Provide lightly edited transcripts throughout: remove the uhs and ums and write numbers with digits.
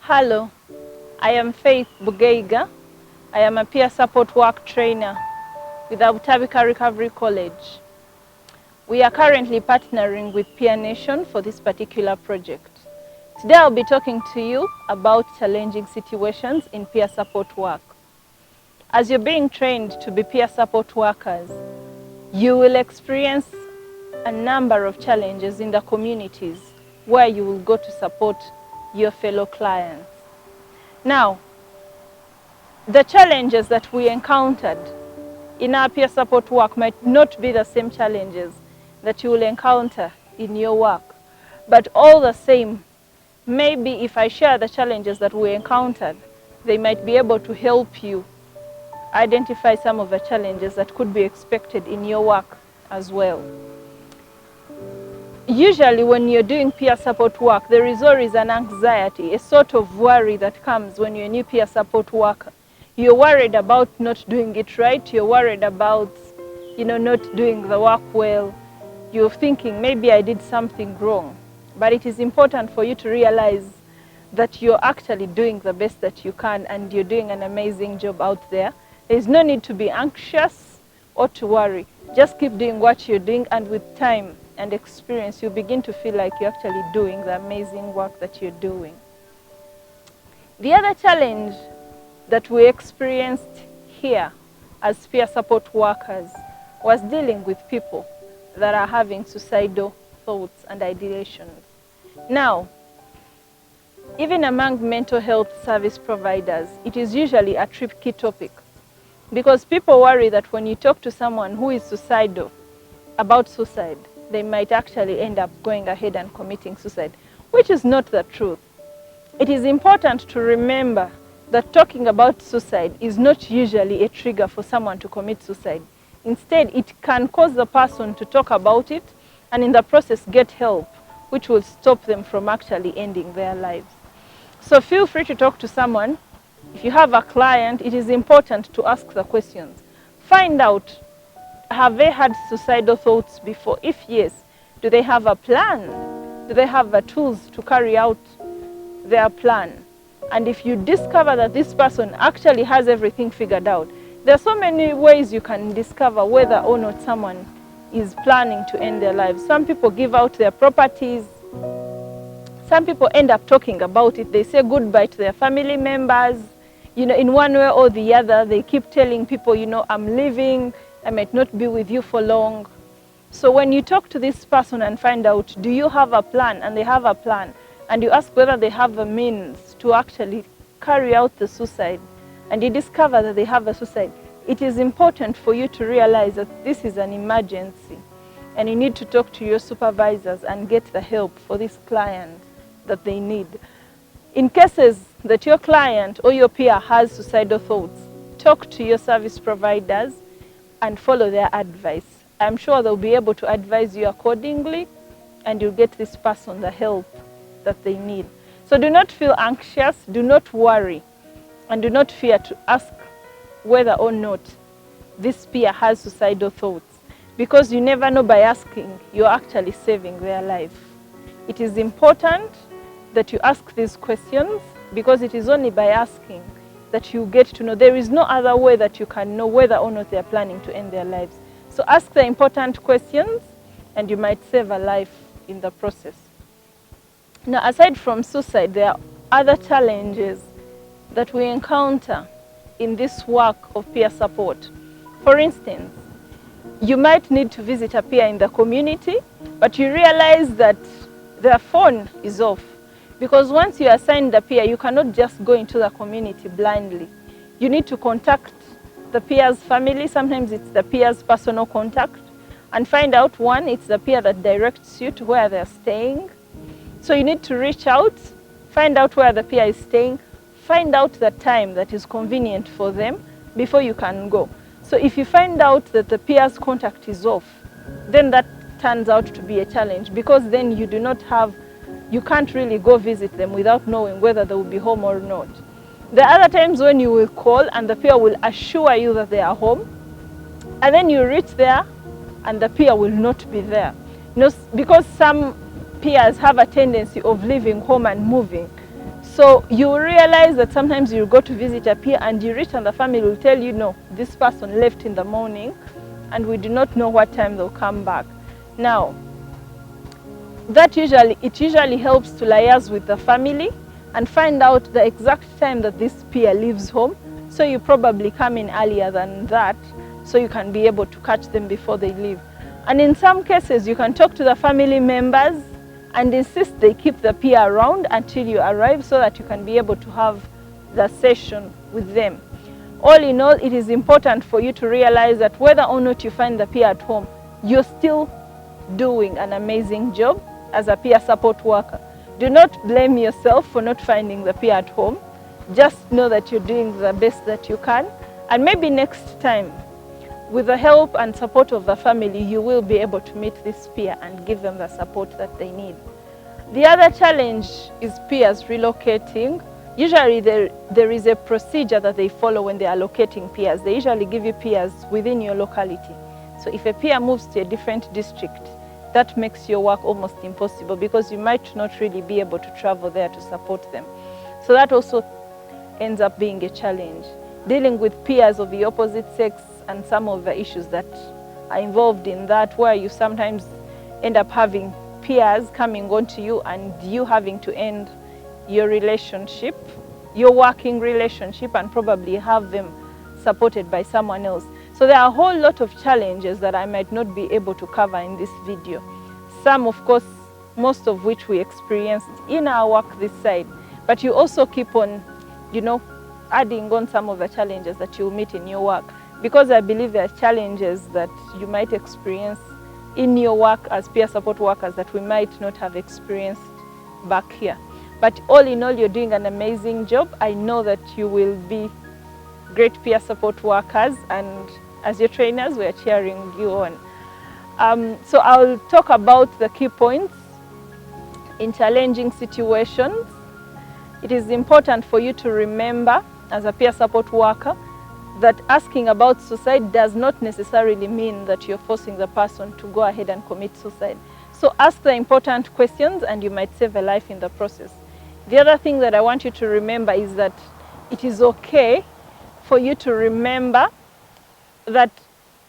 Hello, I am Faith Bugeiga. I am a peer support work trainer with Abutabika Recovery College. We are currently partnering with Peer Nation for this particular project. Today I'll be talking to you about challenging situations in peer support work. As you're being trained to be peer support workers, you will experience a number of challenges in the communities where you will go to support your fellow clients. Now, the challenges that we encountered in our peer support work might not be the same challenges that you will encounter in your work, but all the same, maybe if I share the challenges that we encountered, they might be able to help you identify some of the challenges that could be expected in your work as well. Usually when you're doing peer support work, there is always an anxiety, a sort of worry that comes when you're a new peer support worker. You're worried about not doing it right, you're worried about, not doing the work well. You're thinking, maybe I did something wrong. But it is important for you to realize that you're actually doing the best that you can and you're doing an amazing job out there. There's no need to be anxious or to worry. Just keep doing what you're doing, and with time and experience, you begin to feel like you're actually doing the amazing work that you're doing. The other challenge that we experienced here as peer support workers was dealing with people that are having suicidal thoughts and ideations. Now, even among mental health service providers, it is usually a tricky topic because people worry that when you talk to someone who is suicidal about suicide, they might actually end up going ahead and committing suicide, which is not the truth. It is important to remember that talking about suicide is not usually a trigger for someone to commit suicide. Instead, it can cause the person to talk about it and in the process get help, which will stop them from actually ending their lives. So feel free to talk to someone. If you have a client, it is important to ask the questions. Find out, have they had suicidal thoughts before? If yes, do they have a plan? Do they have the tools to carry out their plan? And if you discover that this person actually has everything figured out, there are so many ways you can discover whether or not someone is planning to end their lives. Some people give out their properties. Some people end up talking about it. They say goodbye to their family members. In one way or the other, they keep telling people, I'm leaving. I might not be with you for long. So when you talk to this person and find out, do you have a plan? And they have a plan. And you ask whether they have the means to actually carry out the suicide, and you discover that they have a suicide, it is important for you to realize that this is an emergency and you need to talk to your supervisors and get the help for this client that they need. In cases that your client or your peer has suicidal thoughts, talk to your service providers and follow their advice. I'm sure they'll be able to advise you accordingly and you'll get this person the help that they need. So do not feel anxious, do not worry, and do not fear to ask whether or not this peer has suicidal thoughts, because you never know. By asking, you're actually saving their life. It is important that you ask these questions, because it is only by asking that you get to know. There is no other way that you can know whether or not they're planning to end their lives. So ask the important questions and you might save a life in the process. Now, aside from suicide, there are other challenges that we encounter in this work of peer support. For instance, you might need to visit a peer in the community, but you realize that their phone is off. Because once you assign the peer, you cannot just go into the community blindly. You need to contact the peer's family. Sometimes it's the peer's personal contact, and find out, one, it's the peer that directs you to where they're staying. So you need to reach out, find out where the peer is staying, find out the time that is convenient for them before you can go. So if you find out that the peer's contact is off, then that turns out to be a challenge, because then you can't really go visit them without knowing whether they will be home or not. There are other times when you will call and the peer will assure you that they are home, and then you reach there and the peer will not be there. Because some peers have a tendency of leaving home and moving. So you realize that sometimes you go to visit a peer and you reach and the family will tell you, no, this person left in the morning and we do not know what time they'll come back. Now, it usually helps to liaise with the family and find out the exact time that this peer leaves home. So you probably come in earlier than that, so you can be able to catch them before they leave. And in some cases, you can talk to the family members and insist they keep the peer around until you arrive so that you can be able to have the session with them. All in all, it is important for you to realize that whether or not you find the peer at home, you're still doing an amazing job as a peer support worker. Do not blame yourself for not finding the peer at home. Just know that you're doing the best that you can, and maybe next time, with the help and support of the family, you will be able to meet this peer and give them the support that they need. The other challenge is peers relocating. Usually there is a procedure that they follow when they are locating peers. They usually give you peers within your locality. So if a peer moves to a different district, that makes your work almost impossible because you might not really be able to travel there to support them. So that also ends up being a challenge. Dealing with peers of the opposite sex and some of the issues that are involved in that, where you sometimes end up having peers coming on to you and you having to end your relationship, your working relationship, and probably have them supported by someone else. So there are a whole lot of challenges that I might not be able to cover in this video. Some, of course, most of which we experienced in our work this side. But you also keep on, adding on some of the challenges that you'll meet in your work. Because I believe there are challenges that you might experience in your work as peer support workers that we might not have experienced back here. But all in all, you're doing an amazing job. I know that you will be great peer support workers, and as your trainers, we're cheering you on. So I'll talk about the key points in challenging situations. It is important for you to remember, as a peer support worker, that asking about suicide does not necessarily mean that you're forcing the person to go ahead and commit suicide. So ask the important questions and you might save a life in the process. The other thing that I want you to remember is that it is okay for you to remember that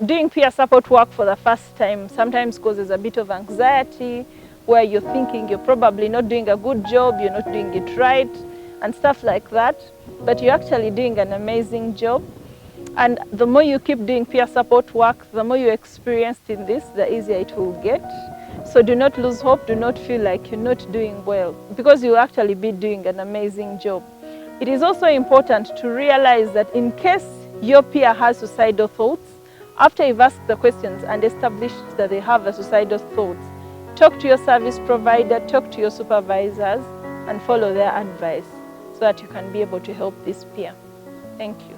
doing peer support work for the first time sometimes causes a bit of anxiety, where you're thinking you're probably not doing a good job, you're not doing it right, and stuff like that. But you're actually doing an amazing job. And the more you keep doing peer support work, the more you're experienced in this, the easier it will get. So do not lose hope, do not feel like you're not doing well, because you'll actually be doing an amazing job. It is also important to realize that in case your peer has suicidal thoughts, after you've asked the questions and established that they have the suicidal thoughts, talk to your service provider, talk to your supervisors, and follow their advice so that you can be able to help this peer. Thank you.